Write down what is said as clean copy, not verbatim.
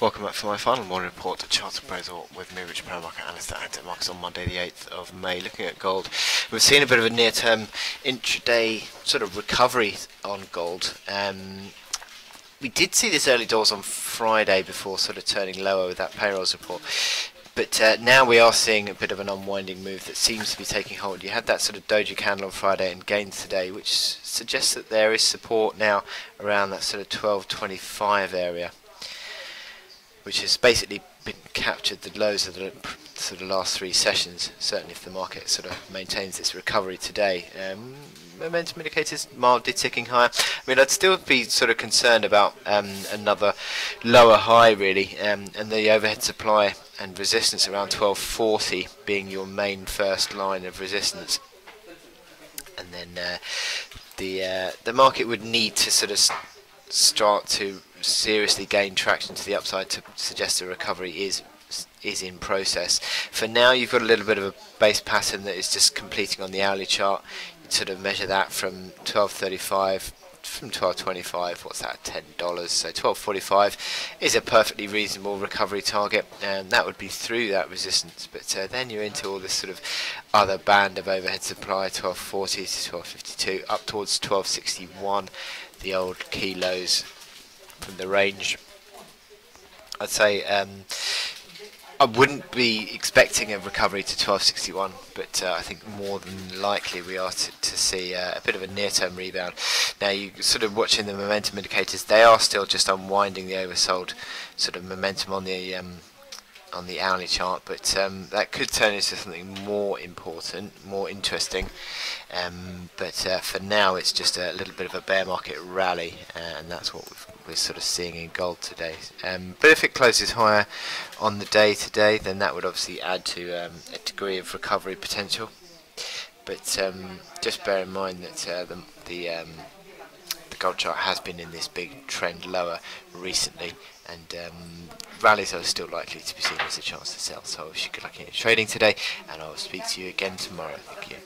Welcome back for my final morning report to Charter Appraisal with me, Rich Brown, market analyst at Antec Markets on Monday the 8th of May. Looking at gold, we've seen a bit of a near-term intraday sort of recovery on gold. We did see this early doors on Friday before sort of turning lower with that payrolls report. But now we are seeing a bit of an unwinding move that seems to be taking hold. You had that sort of doji candle on Friday and gains today, which suggests that there is support now around that sort of 12.25 area, which has basically been captured the lows of the sort of last three sessions. Certainly if the market sort of maintains its recovery today. Momentum indicators mildly ticking higher. I mean, I'd still be sort of concerned about another lower high really, and the overhead supply and resistance around 1240 being your main first line of resistance. And then the market would need to sort of start to seriously gain traction to the upside to suggest a recovery is in process. For now, you've got a little bit of a base pattern that is just completing on the hourly chart. You sort of measure that from 12.35, from 12.25. What's that? $10. So 12.45 is a perfectly reasonable recovery target, and that would be through that resistance. But then you're into all this sort of other band of overhead supply, 12.40 to 12.52, up towards 12.61. The old key lows from the range. I'd say I wouldn't be expecting a recovery to 12.61, but I think more than likely we are to see a bit of a near-term rebound. Now, you sort of watching the momentum indicators; they are still just unwinding the oversold sort of momentum on the hourly chart, but that could turn into something more important, more interesting. But for now, it's just a little bit of a bear market rally, and that's what we're sort of seeing in gold today. But if it closes higher on the day today, then that would obviously add to a degree of recovery potential. But just bear in mind that the gold chart has been in this big trend lower recently, and rallies are still likely to be seen as a chance to sell. So I wish you good luck in your trading today, and I will speak to you again tomorrow. Thank you.